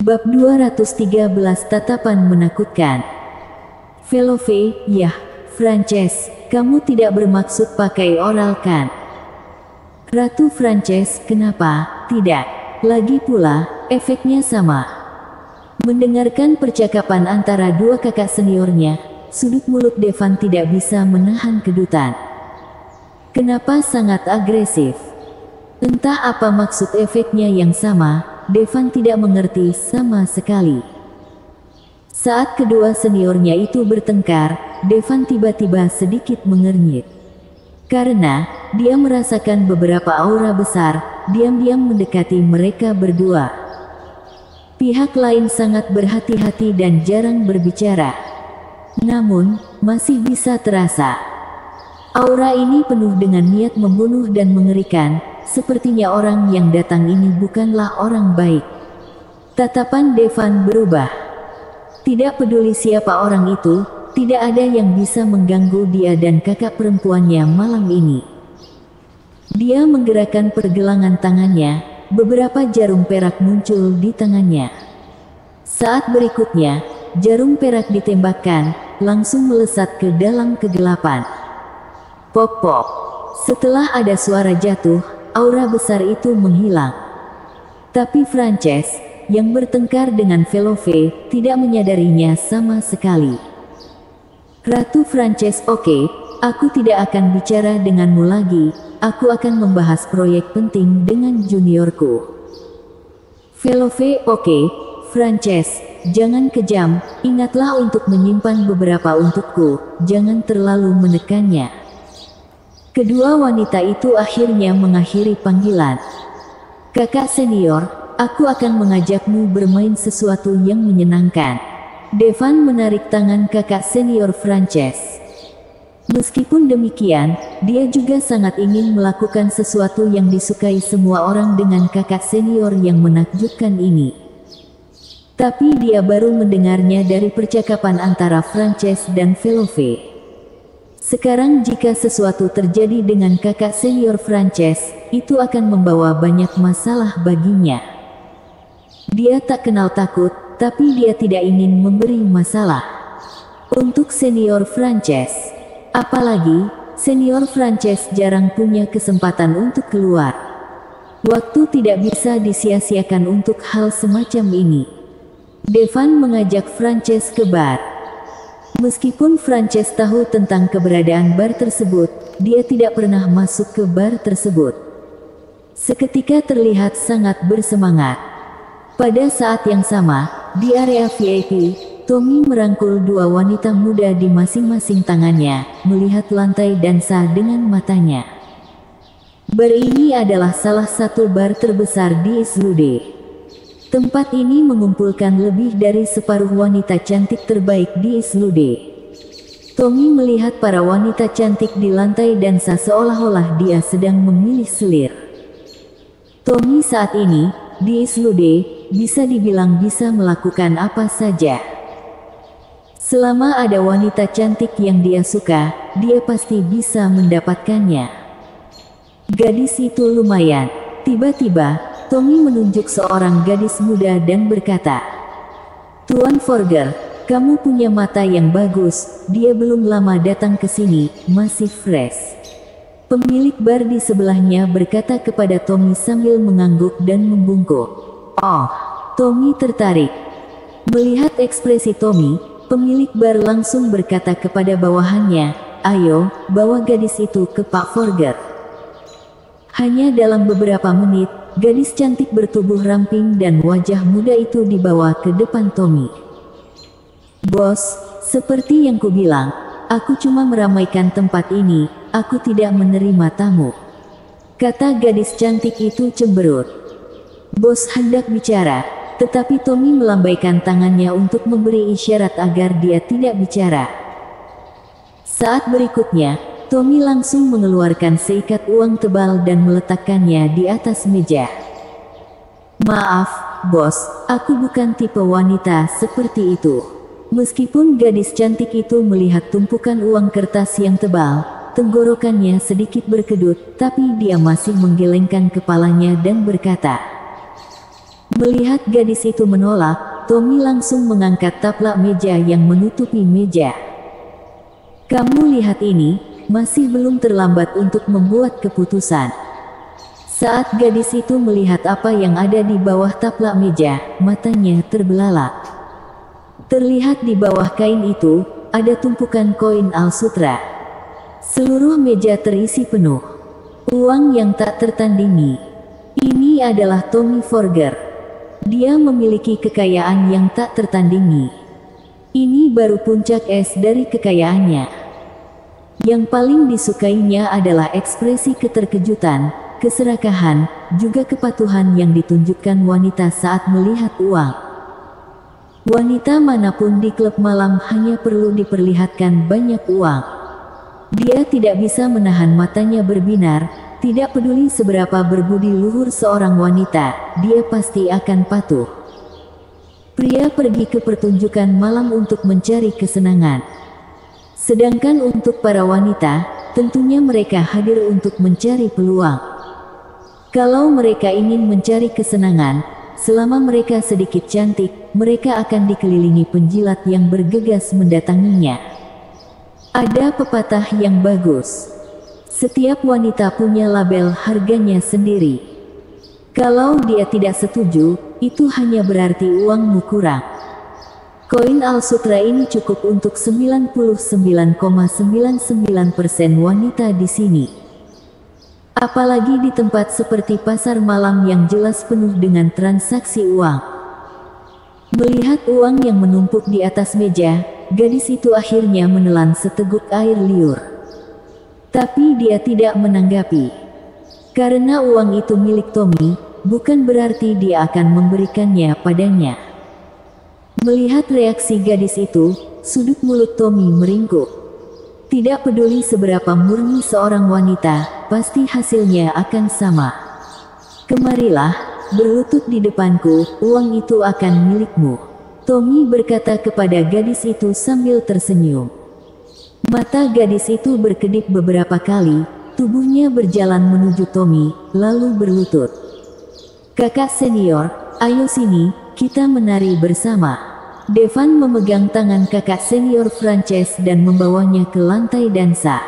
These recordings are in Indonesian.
Bab 213 Tatapan Menakutkan. Velove, yah, Frances, kamu tidak bermaksud pakai oral kan? Ratu Frances, kenapa? Tidak. Lagi pula, efeknya sama. Mendengarkan percakapan antara dua kakak seniornya, sudut mulut Devan tidak bisa menahan kedutan. Kenapa sangat agresif? Entah apa maksud efeknya yang sama, Devan tidak mengerti sama sekali. Saat kedua seniornya itu bertengkar, Devan tiba-tiba sedikit mengernyit. Karena, dia merasakan beberapa aura besar, diam-diam mendekati mereka berdua. Pihak lain sangat berhati-hati dan jarang berbicara. Namun, masih bisa terasa. Aura ini penuh dengan niat membunuh dan mengerikan. Sepertinya orang yang datang ini bukanlah orang baik. Tatapan Devan berubah. Tidak peduli siapa orang itu, tidak ada yang bisa mengganggu dia dan kakak perempuannya malam ini. Dia menggerakkan pergelangan tangannya, beberapa jarum perak muncul di tangannya. Saat berikutnya, jarum perak ditembakkan, langsung melesat ke dalam kegelapan. Pop-pop. Setelah ada suara jatuh, aura besar itu menghilang. Tapi Frances, yang bertengkar dengan Velove, tidak menyadarinya sama sekali. Ratu Frances, oke, aku tidak akan bicara denganmu lagi, aku akan membahas proyek penting dengan juniorku. Velove, oke, Frances, jangan kejam, ingatlah untuk menyimpan beberapa untukku, jangan terlalu menekannya. Kedua wanita itu akhirnya mengakhiri panggilan. Kakak senior, aku akan mengajakmu bermain sesuatu yang menyenangkan. Devan menarik tangan kakak senior Frances. Meskipun demikian, dia juga sangat ingin melakukan sesuatu yang disukai semua orang dengan kakak senior yang menakjubkan ini. Tapi dia baru mendengarnya dari percakapan antara Frances dan Velove. Sekarang jika sesuatu terjadi dengan kakak senior Frances, itu akan membawa banyak masalah baginya. Dia tak kenal takut, tapi dia tidak ingin memberi masalah. Untuk senior Frances. Apalagi, senior Frances jarang punya kesempatan untuk keluar. Waktu tidak bisa disia-siakan untuk hal semacam ini. Devan mengajak Frances ke bar. Meskipun Frances tahu tentang keberadaan bar tersebut, dia tidak pernah masuk ke bar tersebut. Seketika terlihat sangat bersemangat. Pada saat yang sama, di area VIP, Tommy merangkul dua wanita muda di masing-masing tangannya, melihat lantai dansa dengan matanya. Bar ini adalah salah satu bar terbesar di Islude. Tempat ini mengumpulkan lebih dari separuh wanita cantik terbaik di Islude. Tommy melihat para wanita cantik di lantai dansa seolah-olah dia sedang memilih selir. Tommy saat ini, di Islude, bisa dibilang bisa melakukan apa saja. Selama ada wanita cantik yang dia suka, dia pasti bisa mendapatkannya. Gadis itu lumayan. Tiba-tiba, Tommy menunjuk seorang gadis muda dan berkata, "Tuan Forger, kamu punya mata yang bagus, dia belum lama datang ke sini, masih fresh." Pemilik bar di sebelahnya berkata kepada Tommy sambil mengangguk dan membungkuk. Oh, Tommy tertarik. Melihat ekspresi Tommy, pemilik bar langsung berkata kepada bawahannya, "Ayo, bawa gadis itu ke Pak Forger." Hanya dalam beberapa menit, gadis cantik bertubuh ramping dan wajah muda itu dibawa ke depan Tommy. "Bos, seperti yang kubilang, aku cuma meramaikan tempat ini, aku tidak menerima tamu," kata gadis cantik itu cemberut. Bos hendak bicara, tetapi Tommy melambaikan tangannya untuk memberi isyarat agar dia tidak bicara. Saat berikutnya, Tommy langsung mengeluarkan seikat uang tebal dan meletakkannya di atas meja. "Maaf, bos, aku bukan tipe wanita seperti itu." Meskipun gadis cantik itu melihat tumpukan uang kertas yang tebal, tenggorokannya sedikit berkedut, tapi dia masih menggelengkan kepalanya dan berkata, Melihat gadis itu menolak, Tommy langsung mengangkat taplak meja yang menutupi meja. Kamu lihat ini, masih belum terlambat untuk membuat keputusan. Saat gadis itu melihat apa yang ada di bawah taplak meja, matanya terbelalak. Terlihat di bawah kain itu, ada tumpukan koin Al-Sutra. Seluruh meja terisi penuh uang yang tak tertandingi. Ini adalah Tommy Forger. Dia memiliki kekayaan yang tak tertandingi. Ini baru puncak es dari kekayaannya. Yang paling disukainya adalah ekspresi keterkejutan, keserakahan, juga kepatuhan yang ditunjukkan wanita saat melihat uang. Wanita manapun di klub malam hanya perlu diperlihatkan banyak uang. Dia tidak bisa menahan matanya berbinar, tidak peduli seberapa berbudi luhur seorang wanita, dia pasti akan patuh. Pria pergi ke pertunjukan malam untuk mencari kesenangan. Sedangkan untuk para wanita, tentunya mereka hadir untuk mencari peluang. Kalau mereka ingin mencari kesenangan, selama mereka sedikit cantik, mereka akan dikelilingi penjilat yang bergegas mendatanginya. Ada pepatah yang bagus. Setiap wanita punya label harganya sendiri. Kalau dia tidak setuju, itu hanya berarti uangmu kurang. Koin Al-Sutra ini cukup untuk 99,99% wanita di sini. Apalagi di tempat seperti pasar malam yang jelas penuh dengan transaksi uang. Melihat uang yang menumpuk di atas meja, gadis itu akhirnya menelan seteguk air liur. Tapi dia tidak menanggapi. Karena uang itu milik Tommy, bukan berarti dia akan memberikannya padanya. Melihat reaksi gadis itu, sudut mulut Tommy meringkuk. Tidak peduli seberapa murni seorang wanita, pasti hasilnya akan sama. Kemarilah, berlutut di depanku, uang itu akan milikmu. Tommy berkata kepada gadis itu sambil tersenyum. Mata gadis itu berkedip beberapa kali, tubuhnya berjalan menuju Tommy, lalu berlutut. Kakak senior, ayo sini, kita menari bersama. Devan memegang tangan kakak senior Frances dan membawanya ke lantai dansa.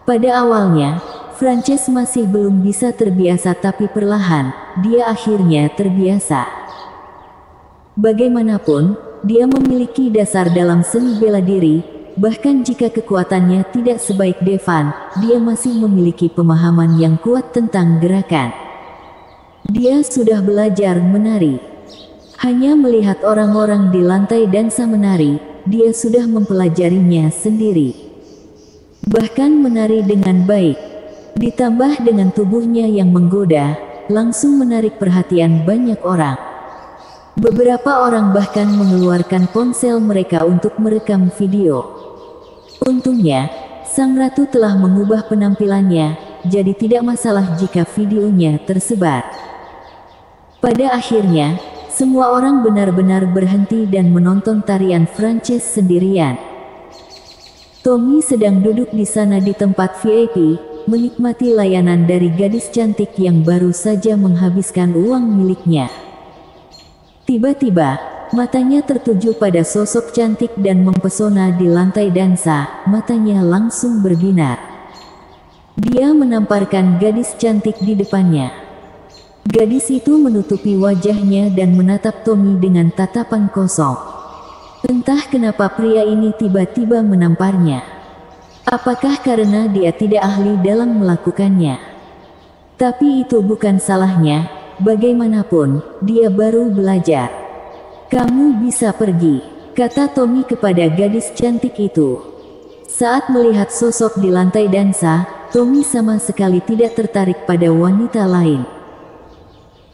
Pada awalnya, Frances masih belum bisa terbiasa tapi perlahan, dia akhirnya terbiasa. Bagaimanapun, dia memiliki dasar dalam seni bela diri. Bahkan jika kekuatannya tidak sebaik Devan, dia masih memiliki pemahaman yang kuat tentang gerakan. Dia sudah belajar menari. Hanya melihat orang-orang di lantai dansa menari, dia sudah mempelajarinya sendiri. Bahkan menari dengan baik, ditambah dengan tubuhnya yang menggoda, langsung menarik perhatian banyak orang. Beberapa orang bahkan mengeluarkan ponsel mereka untuk merekam video. Untungnya, sang ratu telah mengubah penampilannya, jadi tidak masalah jika videonya tersebar. Pada akhirnya, semua orang benar-benar berhenti dan menonton tarian Frances sendirian. Tommy sedang duduk di sana di tempat VIP, menikmati layanan dari gadis cantik yang baru saja menghabiskan uang miliknya. Tiba-tiba, matanya tertuju pada sosok cantik dan mempesona di lantai dansa, matanya langsung berbinar. Dia menamparkan gadis cantik di depannya. Gadis itu menutupi wajahnya dan menatap Tommy dengan tatapan kosong. Entah kenapa pria ini tiba-tiba menamparnya. Apakah karena dia tidak ahli dalam melakukannya? Tapi itu bukan salahnya, bagaimanapun, dia baru belajar. Kamu bisa pergi, kata Tommy kepada gadis cantik itu. Saat melihat sosok di lantai dansa, Tommy sama sekali tidak tertarik pada wanita lain.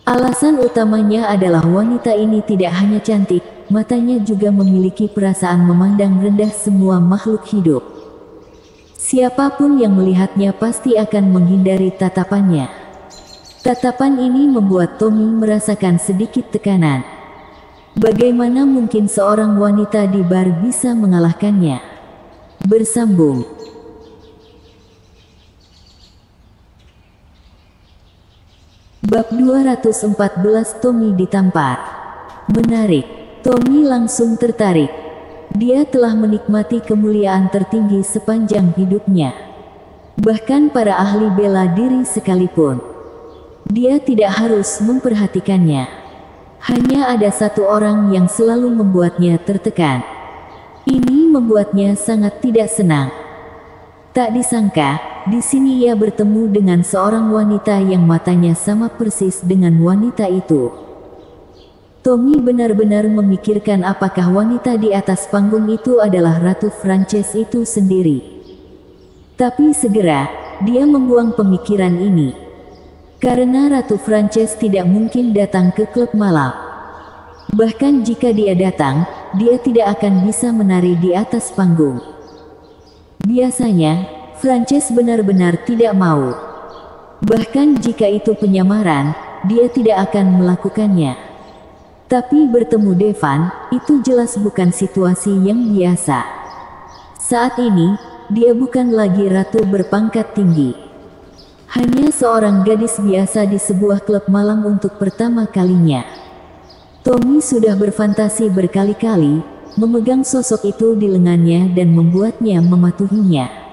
Alasan utamanya adalah wanita ini tidak hanya cantik, matanya juga memiliki perasaan memandang rendah semua makhluk hidup. Siapapun yang melihatnya pasti akan menghindari tatapannya. Tatapan ini membuat Tommy merasakan sedikit tekanan. Bagaimana mungkin seorang wanita di bar bisa mengalahkannya? Bersambung. Bab 214 Tommy ditampar. Menarik. Tommy langsung tertarik. Dia telah menikmati kemuliaan tertinggi sepanjang hidupnya. Bahkan para ahli bela diri sekalipun, dia tidak harus memperhatikannya. Hanya ada satu orang yang selalu membuatnya tertekan. Ini membuatnya sangat tidak senang. Tak disangka, di sini ia bertemu dengan seorang wanita yang matanya sama persis dengan wanita itu. Tommy benar-benar memikirkan apakah wanita di atas panggung itu adalah Ratu Frances itu sendiri. Tapi segera, dia membuang pemikiran ini. Karena Ratu Frances tidak mungkin datang ke klub malam. Bahkan jika dia datang, dia tidak akan bisa menari di atas panggung. Biasanya, Frances benar-benar tidak mau. Bahkan jika itu penyamaran, dia tidak akan melakukannya. Tapi bertemu Devan, itu jelas bukan situasi yang biasa. Saat ini, dia bukan lagi ratu berpangkat tinggi. Hanya seorang gadis biasa di sebuah klub malam untuk pertama kalinya. Tommy sudah berfantasi berkali-kali, memegang sosok itu di lengannya dan membuatnya mematuhinya.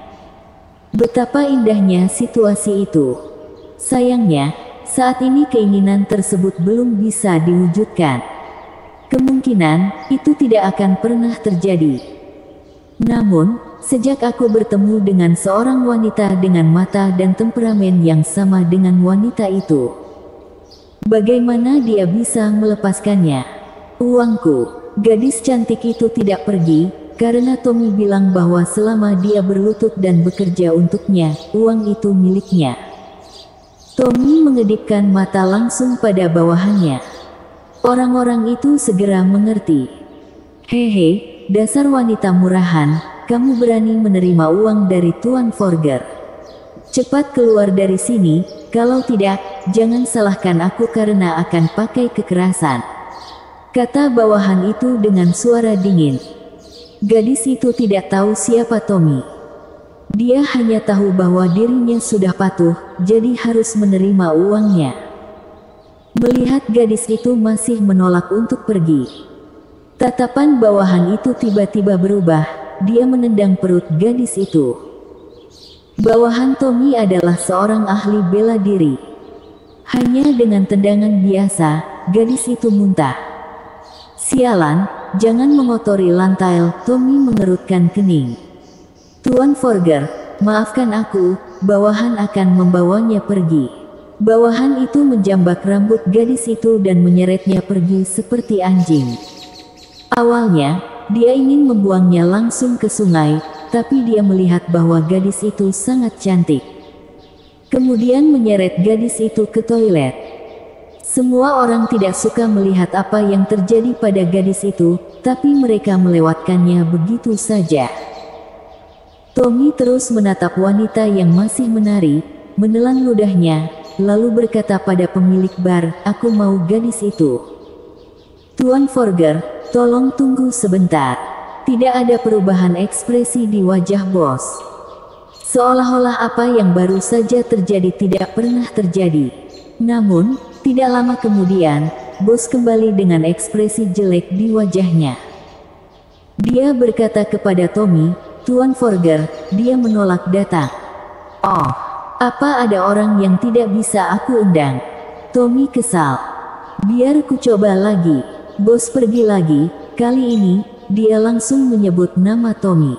Betapa indahnya situasi itu. Sayangnya, saat ini keinginan tersebut belum bisa diwujudkan. Kemungkinan, itu tidak akan pernah terjadi. Namun, sejak aku bertemu dengan seorang wanita dengan mata dan temperamen yang sama dengan wanita itu, bagaimana dia bisa melepaskannya? Uangku. Gadis cantik itu tidak pergi, karena Tommy bilang bahwa selama dia berlutut dan bekerja untuknya, uang itu miliknya. Tommy mengedipkan mata langsung pada bawahannya. Orang-orang itu segera mengerti. Hehe, dasar wanita murahan, kamu berani menerima uang dari Tuan Forger. Cepat keluar dari sini, kalau tidak, jangan salahkan aku karena akan pakai kekerasan. Kata bawahan itu dengan suara dingin. Gadis itu tidak tahu siapa Tommy. Dia hanya tahu bahwa dirinya sudah patuh, jadi harus menerima uangnya. Melihat gadis itu masih menolak untuk pergi, tatapan bawahan itu tiba-tiba berubah. Dia menendang perut gadis itu. Bawahan Tommy adalah seorang ahli bela diri. Hanya dengan tendangan biasa, gadis itu muntah. Sialan, jangan mengotori lantai. Tommy mengerutkan kening. Tuan Forger, maafkan aku, bawahan akan membawanya pergi. Bawahan itu menjambak rambut gadis itu dan menyeretnya pergi seperti anjing. Awalnya, dia ingin membuangnya langsung ke sungai, tapi dia melihat bahwa gadis itu sangat cantik. Kemudian menyeret gadis itu ke toilet. Semua orang tidak suka melihat apa yang terjadi pada gadis itu, tapi mereka melewatkannya begitu saja. Tommy terus menatap wanita yang masih menari, menelan ludahnya, lalu berkata pada pemilik bar, "Aku mau gadis itu." Tuan Forger, tolong tunggu sebentar. Tidak ada perubahan ekspresi di wajah bos. Seolah-olah apa yang baru saja terjadi tidak pernah terjadi. Namun, tidak lama kemudian, bos kembali dengan ekspresi jelek di wajahnya. Dia berkata kepada Tommy, "Tuan Forger, dia menolak datang." "Oh, apa ada orang yang tidak bisa aku undang?" Tommy kesal. "Biar ku coba lagi." Bos pergi lagi. Kali ini, dia langsung menyebut nama Tommy.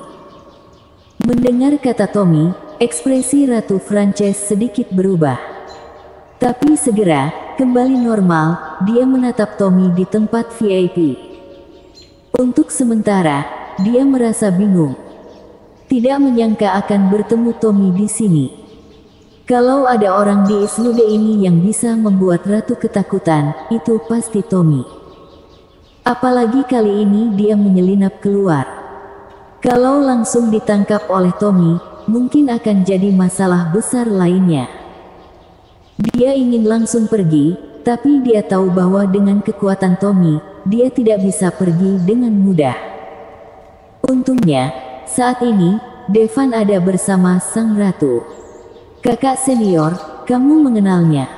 Mendengar kata Tommy, ekspresi Ratu Frances sedikit berubah. Tapi segera, kembali normal, dia menatap Tommy di tempat VIP. Untuk sementara, dia merasa bingung. Tidak menyangka akan bertemu Tommy di sini. Kalau ada orang di Islude ini yang bisa membuat Ratu ketakutan, itu pasti Tommy. Apalagi kali ini dia menyelinap keluar. Kalau langsung ditangkap oleh Tommy, mungkin akan jadi masalah besar lainnya. Dia ingin langsung pergi, tapi dia tahu bahwa dengan kekuatan Tommy, dia tidak bisa pergi dengan mudah. Untungnya, saat ini, Devan ada bersama sang ratu. "Kakak senior, kamu mengenalnya?"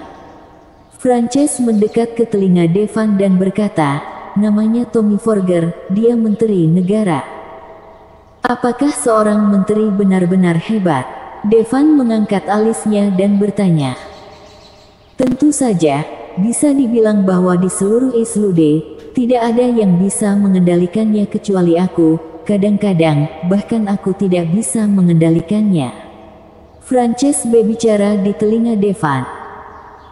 Frances mendekat ke telinga Devan dan berkata, namanya Tommy Forger, dia menteri negara. Apakah seorang menteri benar-benar hebat? Devan mengangkat alisnya dan bertanya. Tentu saja, bisa dibilang bahwa di seluruh Islude, tidak ada yang bisa mengendalikannya kecuali aku, kadang-kadang, bahkan aku tidak bisa mengendalikannya. Frances berbicara di telinga Devan.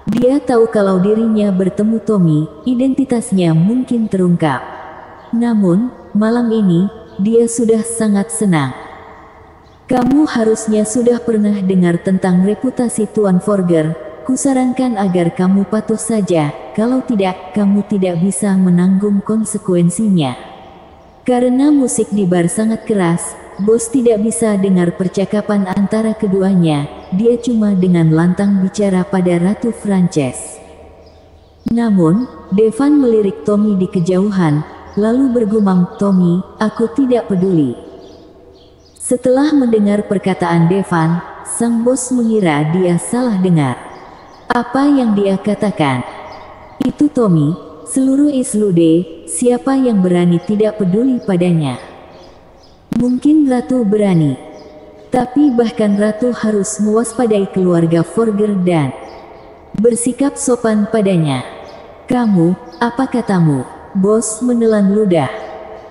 Dia tahu kalau dirinya bertemu Tommy, identitasnya mungkin terungkap. Namun, malam ini, dia sudah sangat senang. Kamu harusnya sudah pernah dengar tentang reputasi Tuan Forger. Kusarankan agar kamu patuh saja, kalau tidak, kamu tidak bisa menanggung konsekuensinya. Karena musik di bar sangat keras, bos tidak bisa dengar percakapan antara keduanya, dia cuma dengan lantang bicara pada Ratu Frances. Namun, Devan melirik Tommy di kejauhan, lalu bergumam, Tommy, aku tidak peduli. Setelah mendengar perkataan Devan, sang bos mengira dia salah dengar. Apa yang dia katakan? Itu Tommy, seluruh Islude, siapa yang berani tidak peduli padanya. Mungkin Ratu berani. Tapi bahkan Ratu harus mewaspadai keluarga Forger dan bersikap sopan padanya. Kamu, apa katamu? Bos menelan ludah.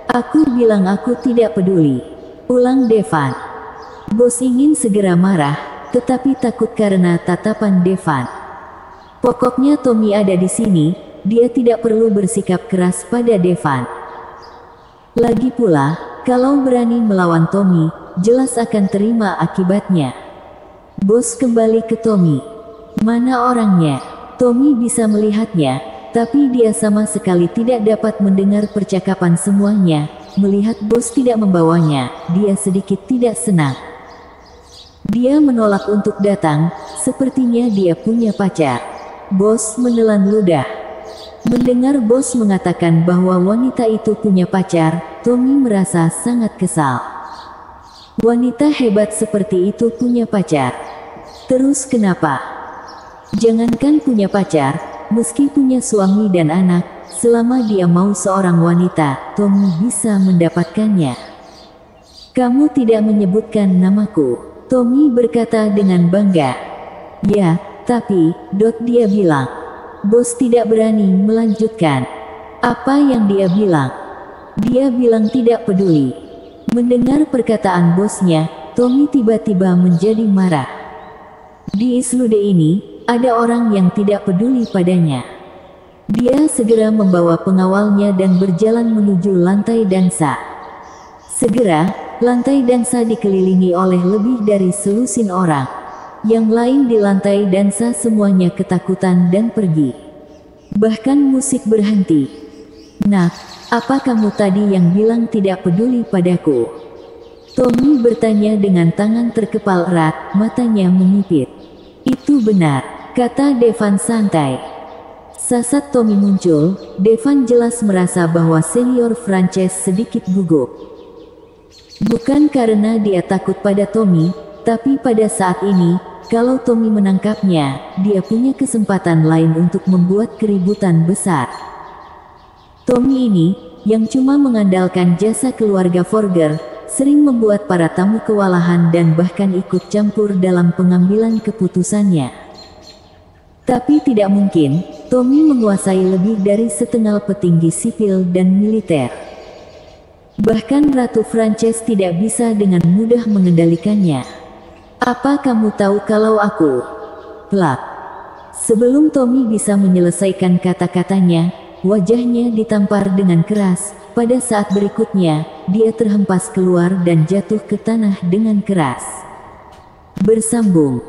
Aku bilang aku tidak peduli. Ulang Devan. Bos ingin segera marah, tetapi takut karena tatapan Devan. Pokoknya Tommy ada di sini, dia tidak perlu bersikap keras pada Devan. Lagi pula, kalau berani melawan Tommy, jelas akan terima akibatnya. Bos kembali ke Tommy. Mana orangnya? Tommy bisa melihatnya, tapi dia sama sekali tidak dapat mendengar percakapan semuanya. Melihat bos tidak membawanya, dia sedikit tidak senang. Dia menolak untuk datang, sepertinya dia punya pacar. Bos menelan ludah. Mendengar bos mengatakan bahwa wanita itu punya pacar, Tommy merasa sangat kesal. Wanita hebat seperti itu punya pacar. Terus kenapa? Jangankan punya pacar, meski punya suami dan anak, selama dia mau seorang wanita, Tommy bisa mendapatkannya. Kamu tidak menyebutkan namaku, Tommy berkata dengan bangga. Ya, tapi, dia bilang. Bos tidak berani melanjutkan. Apa yang dia bilang? Dia bilang tidak peduli. Mendengar perkataan bosnya, Tommy tiba-tiba menjadi marah. Di Islude ini, ada orang yang tidak peduli padanya. Dia segera membawa pengawalnya dan berjalan menuju lantai dansa. Segera, lantai dansa dikelilingi oleh lebih dari selusin orang. Yang lain di lantai dansa semuanya ketakutan dan pergi. Bahkan musik berhenti. Nak, apa kamu tadi yang bilang tidak peduli padaku? Tommy bertanya dengan tangan terkepal erat, matanya menyipit. Itu benar, kata Devan santai. Saat Tommy muncul, Devan jelas merasa bahwa senior Frances sedikit gugup. Bukan karena dia takut pada Tommy, tapi pada saat ini, kalau Tommy menangkapnya, dia punya kesempatan lain untuk membuat keributan besar. Tommy ini, yang cuma mengandalkan jasa keluarga Forger, sering membuat para tamu kewalahan dan bahkan ikut campur dalam pengambilan keputusannya. Tapi tidak mungkin, Tommy menguasai lebih dari setengah petinggi sipil dan militer. Bahkan Ratu Frances tidak bisa dengan mudah mengendalikannya. Apa kamu tahu kalau aku? Plak. Sebelum Tommy bisa menyelesaikan kata-katanya, wajahnya ditampar dengan keras. Pada saat berikutnya, dia terhempas keluar dan jatuh ke tanah dengan keras. Bersambung.